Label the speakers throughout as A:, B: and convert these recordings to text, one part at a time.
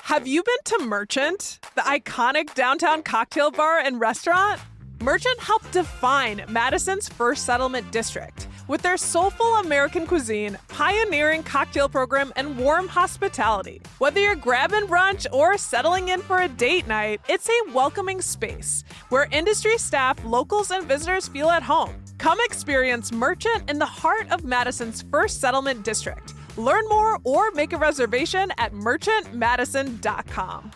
A: Have you been to Merchant, the iconic downtown cocktail bar and restaurant? Merchant helped define Madison's first settlement district with their soulful American cuisine, pioneering cocktail program, and warm hospitality. Whether you're grabbing brunch or settling in for a date night, it's a welcoming space where industry staff, locals, and visitors feel at home. Come experience Merchant in the heart of Madison's first settlement district. Learn more or make a reservation at merchantmadison.com.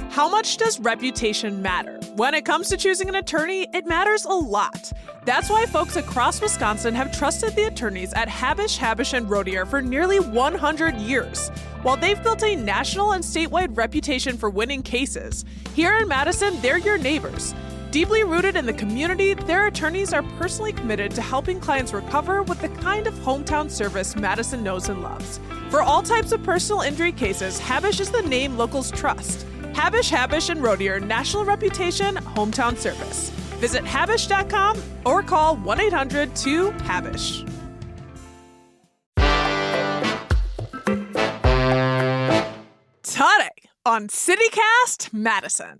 A: How much does reputation matter? When it comes to choosing an attorney, it matters a lot. That's why folks across Wisconsin have trusted the attorneys at Habish, and Rodier for nearly 100 years. While they've built a national and statewide reputation for winning cases, here in Madison, they're your neighbors. Deeply rooted in the community, their attorneys are personally committed to helping clients recover with the kind of hometown service Madison knows and loves. For all types of personal injury cases, Habish is the name locals trust. Habish, and Rodier, national reputation, hometown service. Visit habish.com or call 1-800-2-HABISH. Today on CityCast Madison.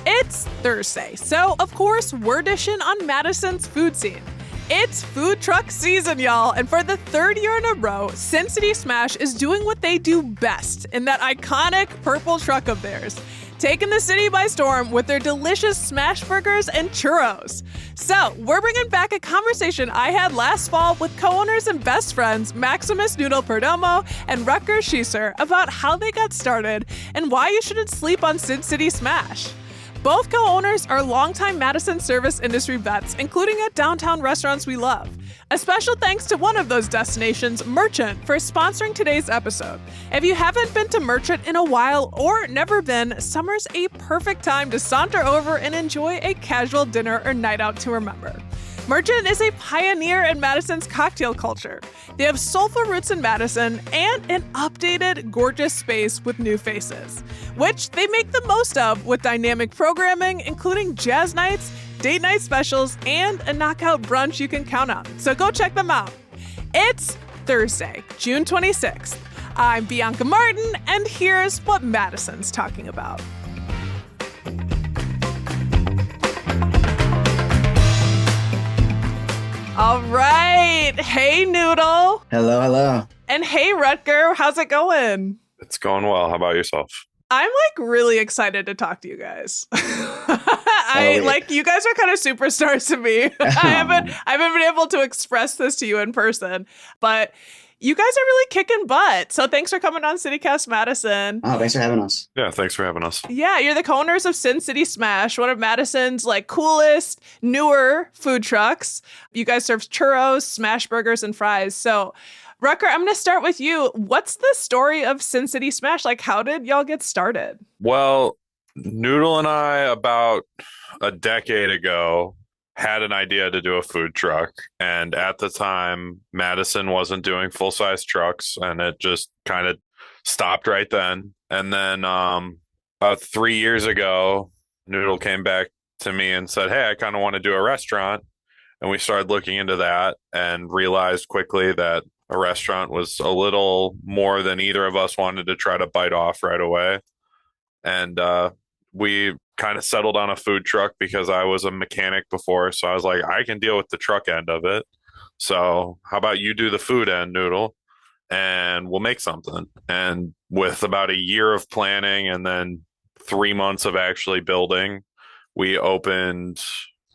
A: It's Thursday, so of course we're dishing on Madison's food scene. It's food truck season, y'all, and for the third year in a row, Sin City Smash is doing what they do best in that iconic purple truck of theirs, taking the city by storm with their delicious smash burgers and churros. So, we're bringing back a conversation I had last fall with co-owners and best friends Maximus Noodle Perdomo and Rutger Schieser about how they got started and why you shouldn't sleep on Sin City Smash. Both co-owners are longtime Madison service industry vets, including at downtown restaurants we love. A special thanks to one of those destinations, Merchant, for sponsoring today's episode. If you haven't been to Merchant in a while or never been, summer's a perfect time to saunter over and enjoy a casual dinner or night out to remember. Merchant is a pioneer in Madison's cocktail culture. They have soulful roots in Madison and an updated, gorgeous space with new faces, which they make the most of with dynamic programming, including jazz nights, date night specials, and a knockout brunch you can count on. So go check them out. It's Thursday, June 26th. I'm Bianca Martin, and here's what Madison's talking about. All right. Hey, Noodle.
B: Hello.
A: And hey, Rutger. How's it going?
C: It's going well. How about yourself?
A: I'm really excited to talk to you guys. You guys are kind of superstars to me. I haven't been able to express this to you in person, but you guys are really kicking butt. So thanks for coming on CityCast Madison.
B: Oh, thanks for having us.
C: Yeah, thanks for having us.
A: Yeah, you're the co-owners of Sin City Smash, one of Madison's coolest, newer food trucks. You guys serve churros, smash burgers, and fries. So, Rutger, I'm going to start with you. What's the story of Sin City Smash? How did y'all get started?
C: Well, Noodle and I, about a decade ago, had an idea to do a food truck. And at the time, Madison wasn't doing full-size trucks, and it just kind of stopped right then. And then about 3 years ago, Noodle came back to me and said, hey, I kind of want to do a restaurant. And we started looking into that and realized quickly that a restaurant was a little more than either of us wanted to try to bite off right away. And we kind of settled on a food truck because I was a mechanic before. So I was like, I can deal with the truck end of it. So how about you do the food end, Noodle, and we'll make something. And with about a year of planning and then 3 months of actually building, we opened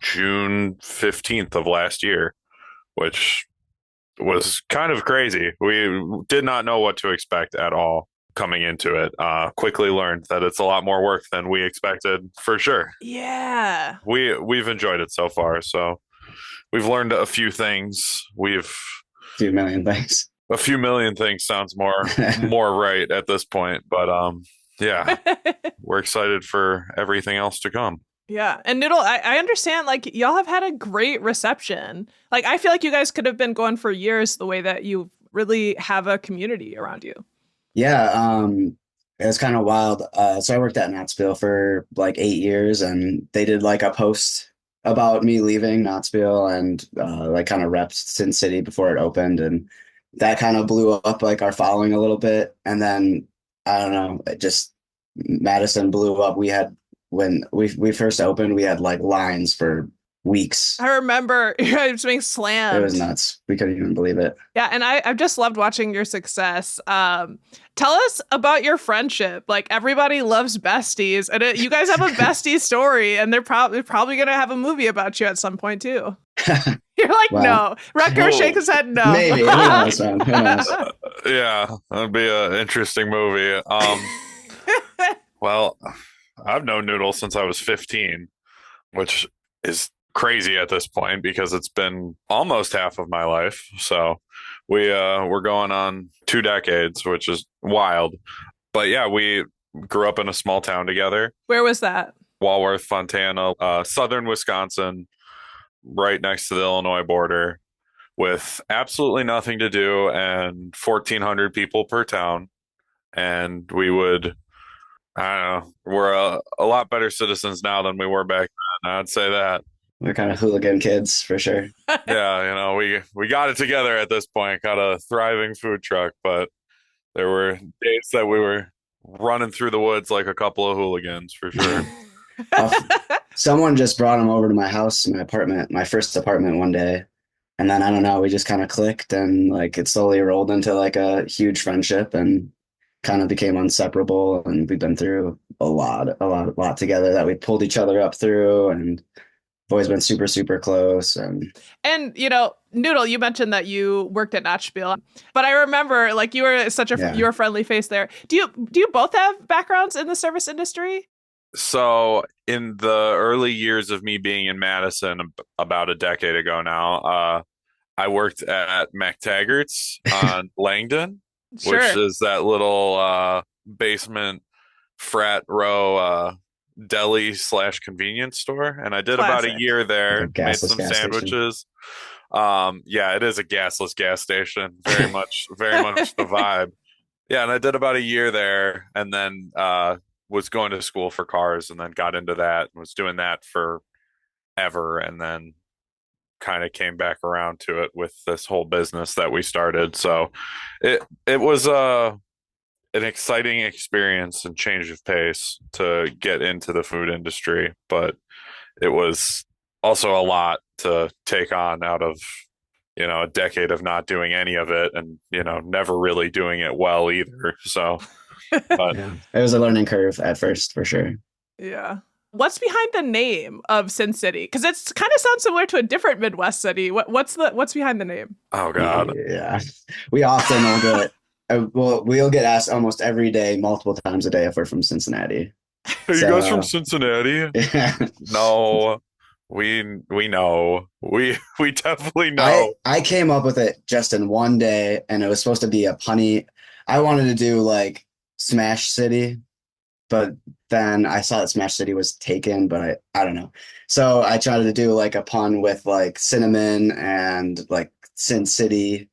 C: June 15th of last year, which was kind of crazy. We did not know what to expect at all coming into it. Quickly learned that it's a lot more work than we expected, for sure.
A: Yeah.
C: We've enjoyed it so far. So we've learned a few things.
B: A few million things.
C: A few million things sounds more right at this point. But yeah, we're excited for everything else to come.
A: Yeah. And Noodle, I understand, y'all have had a great reception. I feel like you guys could have been going for years the way that you really have a community around you.
B: Yeah, it was kind of wild. So I worked at Knoxville for 8 years, and they did a post about me leaving Knoxville and kind of repped Sin City before it opened. And that kind of blew up like our following a little bit. And then I don't know, it just Madison blew up. We had when we first opened, we had like lines for weeks.
A: I remember it was being
B: It was
A: slammed.
B: nuts. We couldn't even believe it.
A: Yeah, and I've just loved watching your success. Tell us about your friendship. Like everybody loves besties, and you guys have a bestie story, and they're probably gonna have a movie about you at some point too. You're like,
B: Well,
A: no. Rutger shakes his head, no.
B: maybe. Who knows, man? Who knows?
C: Yeah, that'd be an interesting movie. Well, I've known Noodle since I was 15, which is crazy at this point because it's been almost half of my life. So we're going on 2 decades, which is wild. But yeah, we grew up in a small town together,
A: Where was that?
C: Walworth, Fontana, southern Wisconsin, right next to the Illinois border, with absolutely nothing to do and 1,400 people per town. And we would, I don't know, we're a lot better citizens now than we were back then. I'd say that.
B: We're kind of hooligan kids for sure.
C: Yeah, we got it together at this point, got a thriving food truck, but there were days that we were running through the woods like a couple of hooligans for sure.
B: Uh, Someone just brought him over to my house, my apartment, my first apartment one day. And then I don't know, we just kind of clicked and like it slowly rolled into like a huge friendship and kind of became inseparable. And we've been through a lot together that we pulled each other up through and always been super, super close.
A: And Noodle, you mentioned that you worked at Notchville, but I remember like you were such a
B: Yeah.
A: you were a friendly face there. Do you both have backgrounds in the service industry?
C: So, in the early years of me being in Madison, about a decade ago now, I worked at McTaggart's on Langdon,
A: Sure.
C: which is that little basement frat row deli / convenience store. And I did about a
A: Classic.
C: year there,
B: Like a
C: made
B: gasless
C: some
B: gas station.
C: sandwiches. Yeah, it is a gasless gas station. Very much the vibe. Yeah, and I did about a year there, and then was going to school for cars, and then got into that and was doing that forever, and then kind of came back around to it with this whole business that we started. So it was an exciting experience and change of pace to get into the food industry, but it was also a lot to take on out of a decade of not doing any of it and never really doing it well either. So but
B: Yeah. It was a learning curve at first for sure.
A: Yeah. What's behind the name of Sin City? Because it's kind of sounds similar to a different Midwest city. What's behind the name?
C: oh god,
B: Yeah. We often will get we'll get asked almost every day, multiple times a day if we're from Cincinnati.
C: are you
B: So,
C: guys from Cincinnati?
B: yeah.
C: No, we know, we definitely know.
B: I came up with it just in one day and it was supposed to be a punny. I wanted to do like Smash City, but then I saw that Smash City was taken, but I don't know. So I tried to do like a pun with like cinnamon and like Sin City.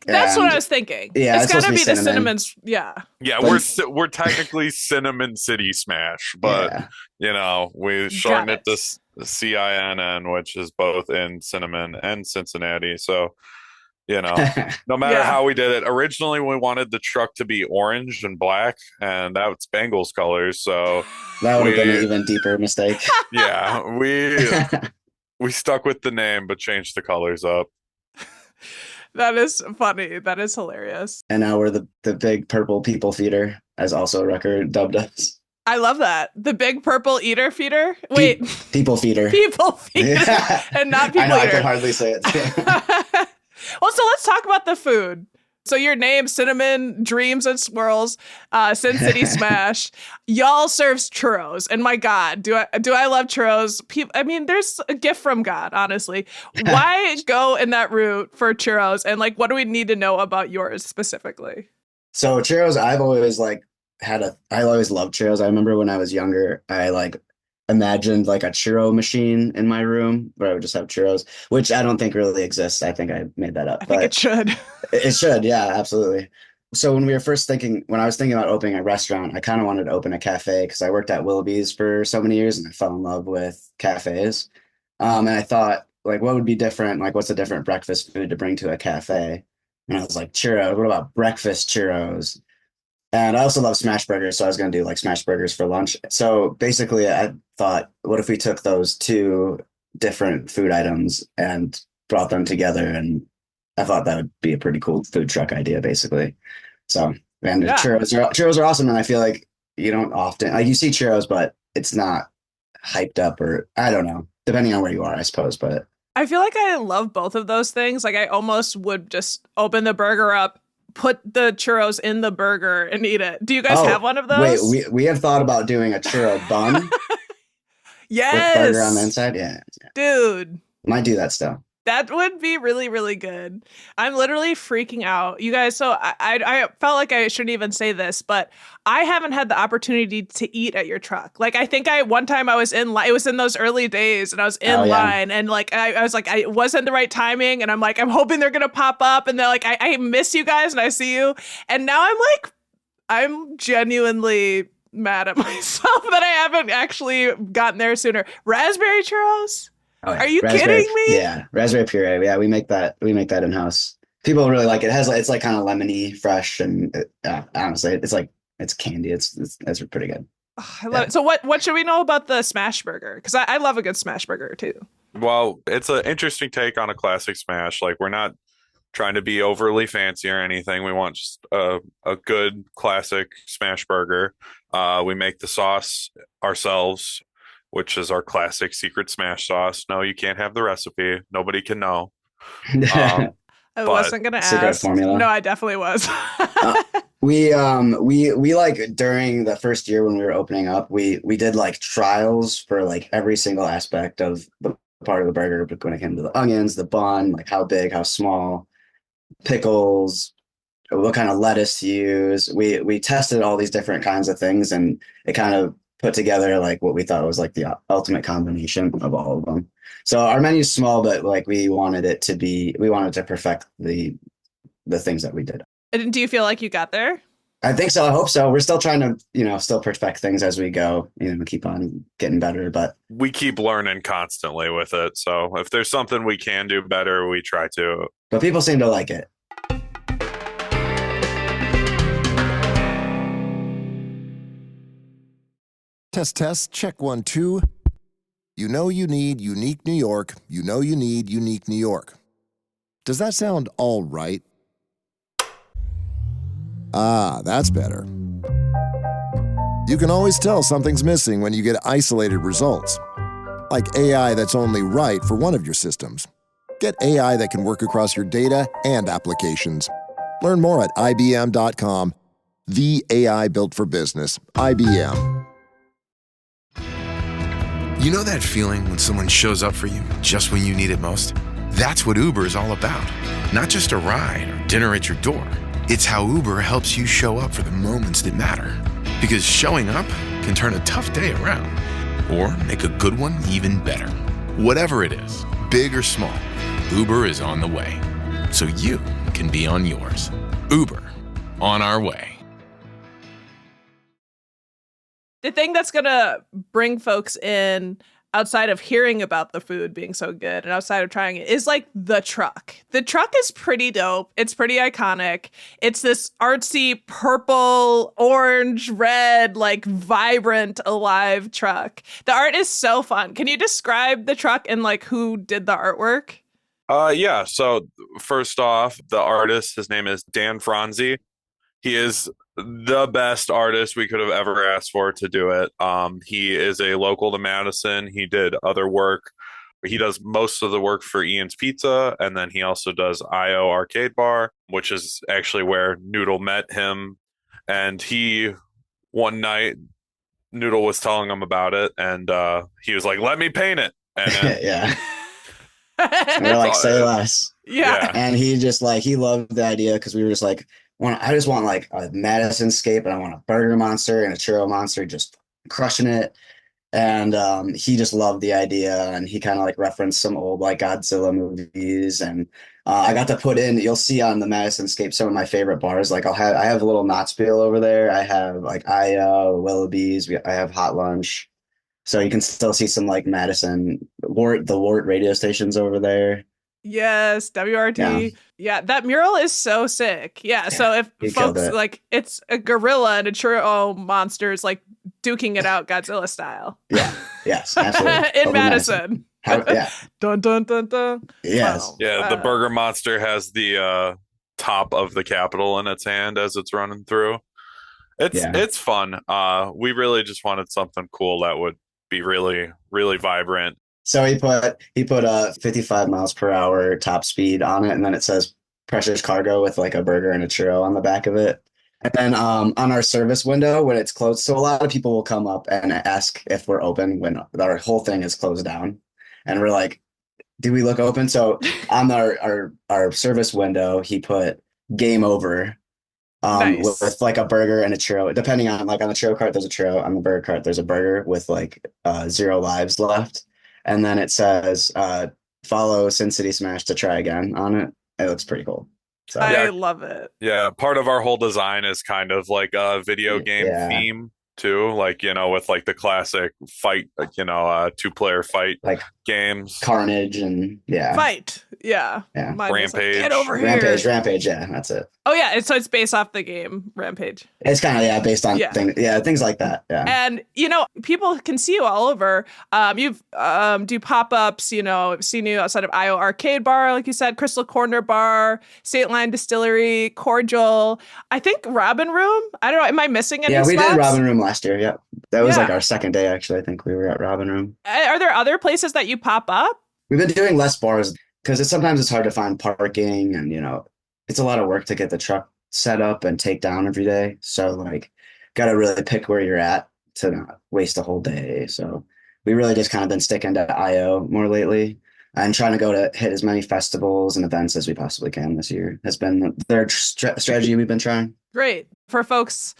A: That's what
B: And
A: I was thinking.
B: yeah,
A: It's
B: it's
A: got
B: supposed
A: to
B: to
A: be
B: be
A: the
B: cinnamon.
A: cinnamons. Yeah.
C: Yeah,
B: But
C: we're technically Cinnamon City Smash, but
B: yeah,
C: we
A: Got
C: shorten it to
A: it.
C: CINN, which is both in Cinnamon and Cincinnati. So, no matter
A: Yeah.
C: how we did it, originally we wanted the truck to be orange and black, and that's Bengals colors. So,
B: that would have been an
C: we,
B: even deeper mistake.
C: yeah, we stuck with the name but changed the colors up.
A: That is funny. That is hilarious.
B: And now we're the big purple people feeder, as also record dubbed us.
A: I love that. The big purple eater feeder. Wait,
B: People feeder.
A: people feeder
B: Yeah.
A: and not
B: I
A: people
B: know, I
A: eater.
B: can hardly say it.
A: Well, so let's talk about the food. So your name, Cinnamon Dreams and Swirls, Sin City Smash. Y'all serves churros, and my God, do I love churros? I mean, there's a gift from God, honestly. Why go in that route for churros? And like, what do we need to know about yours specifically?
B: So churros, I've always like I always loved churros. I remember when I was younger, I like imagined like a churro machine in my room where I would just have churros, which I don't think really exists. I think I made that up,
A: I think it
B: but
A: should.
B: it should. Yeah, absolutely. So when I was thinking about opening a restaurant, I kind of wanted to open a cafe because I worked at Willoughby's for so many years and I fell in love with cafes. And I thought like, what would be different? Like, what's a different breakfast food to bring to a cafe? And I was like, churros, what about breakfast churros? And I also love smash burgers, so I was gonna do like smash burgers for lunch. So basically I thought, what if we took those two different food items and brought them together? And I thought that would be a pretty cool food truck idea, basically. So, and
A: Yeah.
B: churros are awesome, and I feel like you don't often like you see churros, but it's not hyped up, or I don't know, depending on where you are, I suppose. But
A: I feel like I love both of those things. Like I almost would just open the burger up, put the churros in the burger and eat it. Do you guys have one of
B: wait,
A: those?
B: we have thought about doing a churro bun with burger on the
A: Yes.
B: inside. Yeah,
A: Dude.
B: might do that still.
A: That would be really, really good. I'm literally freaking out. You guys, so I felt like I shouldn't even say this, but I haven't had the opportunity to eat at your truck. Like I think one time I was in it was in those early days and I was in
B: Oh, yeah.
A: line and like I was like I wasn't the right timing and I'm like I'm hoping they're gonna pop up and they're like I miss you guys and I see you. And now I'm genuinely mad at myself that I haven't actually gotten there sooner. Raspberry churros?
B: Oh, yeah.
A: Are you
B: Raspberry,
A: kidding me?
B: yeah, raspberry puree. Yeah, we make that. We make that in house. People really like it. It's like kind of lemony, fresh, and honestly, it's candy. It's pretty good.
A: Oh, I love it. So what should we know about the smash burger? Because I love a good smash burger too.
C: Well, it's an interesting take on a classic smash. Like we're not trying to be overly fancy or anything. We want just a good classic smash burger. We make the sauce ourselves, which is our classic secret smash sauce. No, you can't have the recipe. Nobody can know. Um,
A: I
C: but
A: wasn't gonna
B: secret
A: ask.
B: formula.
A: No, I definitely was.
B: We like during the first year when we were opening up, we did like trials for like every single aspect of the part of the burger, but when it came to the onions, the bun, like how big, how small, pickles, what kind of lettuce to use. We tested all these different kinds of things, and it kind of put together like what we thought was like the ultimate combination of all of them. So our menu's small, but like we wanted to perfect the things that we did.
A: And do you feel like you got there?
B: I think so. I hope so. We're still trying to, still perfect things as we go, keep on getting better, but
C: we keep learning constantly with it. So if there's something we can do better, we try to.
B: but people seem to like it.
D: Test, test, check 1, 2. You know you need unique New York. You know you need unique New York. Does that sound all right? Ah, that's better. You can always tell something's missing when you get isolated results. Like AI that's only right for one of your systems. Get AI that can work across your data and applications. Learn more at IBM.com. The AI built for business. IBM.
E: You know that feeling when someone shows up for you just when you need it most? That's what Uber is all about. Not just a ride or dinner at your door. It's how Uber helps you show up for the moments that matter. Because showing up can turn a tough day around or make a good one even better. Whatever it is, big or small, Uber is on the way. So you can be on yours. Uber, on our way.
A: The thing that's gonna bring folks in outside of hearing about the food being so good and outside of trying it is like the truck. The truck is pretty dope. It's pretty iconic. It's this artsy purple, orange, red, like vibrant, alive truck. The art is so fun. Can you describe the truck and like who did the artwork?
C: Yeah. So first off, the artist, his name is Dan Franzi. He is the best artist we could have ever asked for to do it. He is a local to Madison. He did other work. He does most of the work for Ian's Pizza, and then he also does IO Arcade Bar, which is actually where Noodle met him. And he, one night, Noodle was telling him about it, and he was like, "Let me paint it." And then,
B: Yeah. And we're like, say less.
A: Yeah.
B: And he just like, he loved the idea because we were just like, I just want like a Madison scape, and I want a burger monster and a churro monster just crushing it. And he just loved the idea, and he kind of like referenced some old like Godzilla movies. And I got to put in, you'll see on the Madison scape some of my favorite bars. Like I have a little Knott'sville over there. I have like Willoughby's. I have Hot Lunch. So you can still see some like Madison, the Wart radio stations over there.
A: Yes, WRT. Yeah, that mural is so sick. Yeah, so if
B: he killed
A: folks
B: it.
A: like, it's a gorilla and a churro monsters like duking it out Godzilla style.
B: Yeah. Yes, absolutely.
A: In
B: Over
A: Madison.
B: Yeah.
A: Dun dun dun dun.
B: Yes.
C: Yeah, the burger monster has the top of the Capitol in its hand as it's running through. It's fun. We really just wanted something cool that would be really, really vibrant.
B: So he put 55 miles per hour top speed on it, and then it says precious cargo with like a burger and a churro on the back of it. And then on our service window when it's closed, so a lot of people will come up and ask if we're open when our whole thing is closed down, and we're like, "Do we look open?" So on our service window, he put "game over."
A: Nice.
B: With like a burger and a churro, depending on like on the churro cart, there's a churro. On the burger cart, there's a burger with like 0 lives left. And then it says, follow Sin City Smash to try again on it. It looks pretty cool. So
A: I love it.
C: Yeah, part of our whole design is kind of like a video game theme too, like, you know, with like the classic fight, like, you know, 2-player fight
B: like
C: games,
B: Carnage and
A: Fight. Yeah.
B: Yeah.
A: Mine was like,
C: Rampage.
A: get over here.
B: Rampage. Yeah, that's it.
A: Oh yeah, so it's based off the game Rampage.
B: It's kind of based on things like that. Yeah.
A: And you know, people can see you all over. You've do pop-ups, you know, I've seen you outside of IO Arcade Bar, like you said, Crystal Corner Bar, State Line Distillery, Cordial. I think Robin Room. I don't know. Am I missing any?
B: Yeah, we
A: spots?
B: did Robin Room last year. Yeah, that was like our second day. Actually, I think we were at Robin Room.
A: Are there other places that you pop up?
B: We've been doing less bars because sometimes it's hard to find parking, and you know, it's a lot of work to get the truck set up and take down every day. So like, got to really pick where you're at to not waste a whole day. So we really just kind of been sticking to IO more lately and trying to go to hit as many festivals and events as we possibly can this year has been their strategy we've been trying.
A: Great. For folks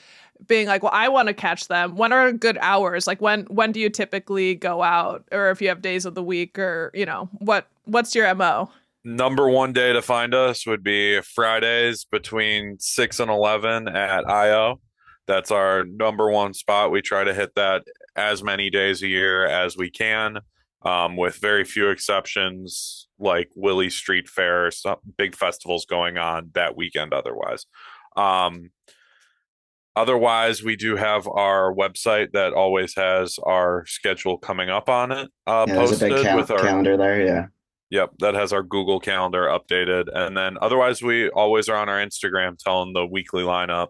A: being like, well, I want to catch them. When are good hours? Like when do you typically go out, or if you have days of the week, or, you know, what's your MO?
C: Number one day to find us would be Fridays between 6 and 11 at IO. That's our number one spot. We try to hit that as many days a year as we can, with very few exceptions, like Willie Street Fair, some big festivals going on that weekend otherwise. Otherwise, we do have our website that always has our schedule coming up on it.
B: There's a big
C: with our
B: calendar there. Yeah.
C: Yep, that has our Google Calendar updated. And then otherwise, we always are on our Instagram telling the weekly lineup,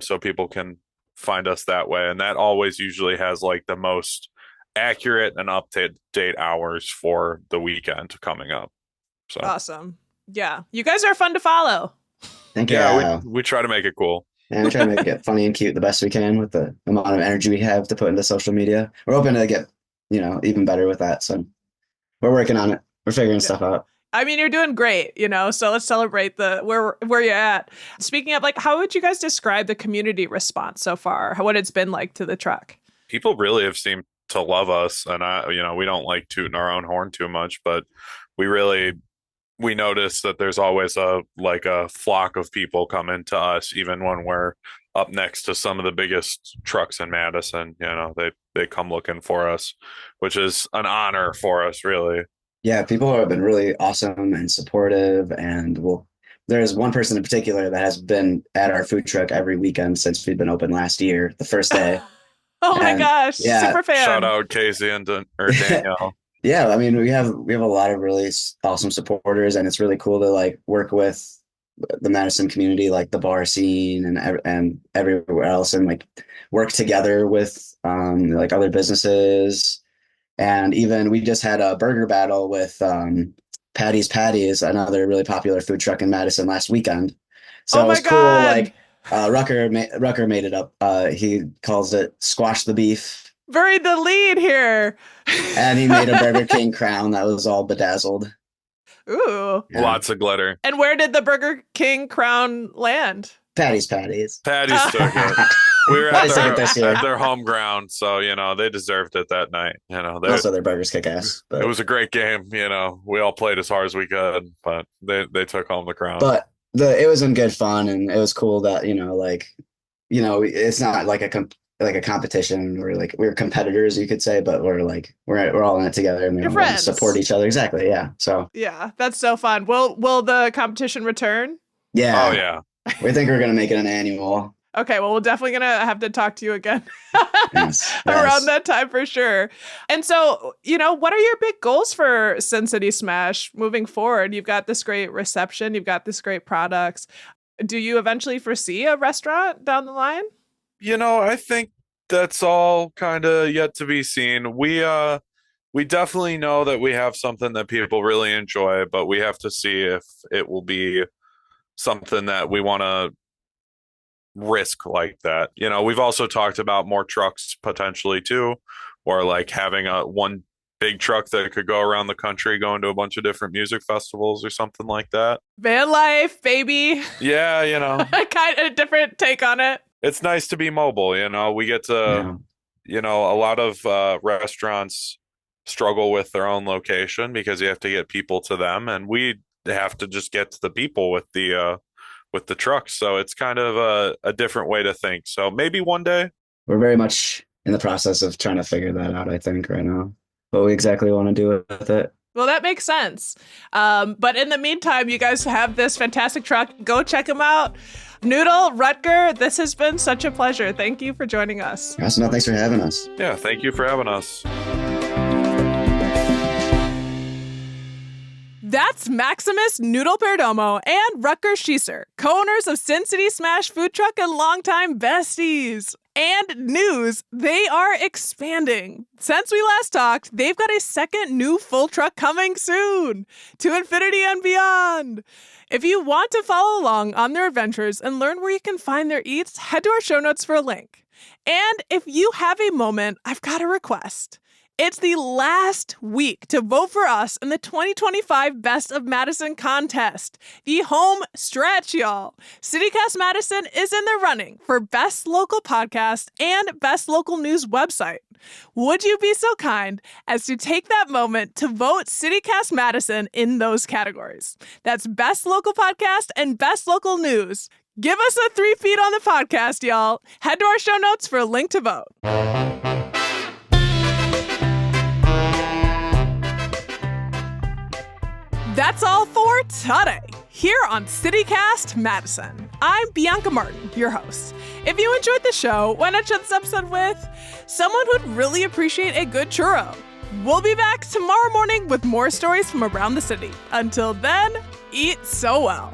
C: so people can find us that way. And that always usually has like the most accurate and up-to-date hours for the weekend coming up. So
A: Awesome. Yeah. You guys are fun to follow.
B: Thank you.
C: Yeah, we try to make it cool.
B: And we try to make it funny and cute the best we can with the amount of energy we have to put into social media. We're hoping to get, you know, even better with that. So we're working on it. We're figuring stuff out.
A: I mean, you're doing great, you know, so let's celebrate where you're at. Speaking of, like, how would you guys describe the community response so far? What it's been like to the truck?
C: People really have seemed to love us, and we don't like tooting our own horn too much, but we notice that there's always a flock of people coming to us, even when we're up next to some of the biggest trucks in Madison. You know, they come looking for us, which is an honor for us, really.
B: Yeah, people have been really awesome and supportive. And there's one person in particular that has been at our food truck every weekend since we've been open last year, the first day.
A: My gosh, super fan.
C: Shout out Casey and Danielle.
B: Yeah, I mean, we have a lot of really awesome supporters, and it's really cool to like work with the Madison community, like the bar scene and everywhere else, and like work together with like other businesses. And even we just had a burger battle with Patty's, another really popular food truck in Madison last weekend. So it was cool. Like Rucker made it up. He calls it Squash the Beef.
A: Buried the lead here.
B: And he made a Burger King crown that was all bedazzled.
A: Ooh.
C: Yeah. Lots of glitter.
A: And where did the Burger King crown land?
B: Patty's.
C: Took it. We were at their home ground, so, you know, they deserved it that night. You know,
B: also their burgers kick ass.
C: It was a great game. You know, we all played as hard as we could, but they took home the crown.
B: But it was in good fun, and it was cool that, you know, like, you know, it's not like like a competition. We're competitors, you could say, but we're all in it together, and we
A: You're
B: all
A: friends.
B: support each other. Exactly. Yeah. So
A: Yeah, that's so fun. Will the competition return?
B: yeah.
C: Oh yeah.
B: We think we're gonna make it an annual.
A: Okay, well, we're definitely gonna have to talk to you again
B: Yes.
A: around that time for sure. And so, what are your big goals for Sin City Smash moving forward? You've got this great reception, you've got this great products. Do you eventually foresee a restaurant down the line?
C: I think that's all kind of yet to be seen. We definitely know that we have something that people really enjoy, but we have to see if it will be something that we want to risk like that. We've also talked about more trucks potentially too, or like having one big truck that could go around the country going to a bunch of different music festivals or something like that.
A: Van life, baby.
C: Yeah,
A: Kind of a different take on it.
C: it's nice to be mobile. We get to, a lot of restaurants struggle with their own location because you have to get people to them, and we have to just get to the people with the trucks. So it's kind of a different way to think. So maybe one day.
B: We're very much in the process of trying to figure that out, I think, right now. What we exactly want to do with it.
A: Well, that makes sense. But in the meantime, you guys have this fantastic truck. Go check them out. Noodle, Rutger, this has been such a pleasure. Thank you for joining us.
B: Awesome. No, thanks for having us.
C: Yeah, thank you for having us.
A: That's Maximus Noodle Perdomo and Rutger Schieser, co-owners of Sin City Smash Food Truck and longtime besties. And news, they are expanding. Since we last talked, they've got a second new full truck coming soon, to infinity and beyond. If you want to follow along on their adventures and learn where you can find their eats, head to our show notes for a link. And if you have a moment, I've got a request. It's the last week to vote for us in the 2025 Best of Madison contest. The home stretch, y'all. CityCast Madison is in the running for Best Local Podcast and Best Local News Website. Would you be so kind as to take that moment to vote CityCast Madison in those categories? That's Best Local Podcast and Best Local News. Give us a 3-feet on the podcast, y'all. Head to our show notes for a link to vote. That's all for today, here on CityCast Madison. I'm Bianca Martin, your host. If you enjoyed the show, why not share this episode with someone who'd really appreciate a good churro? We'll be back tomorrow morning with more stories from around the city. Until then, eat so well.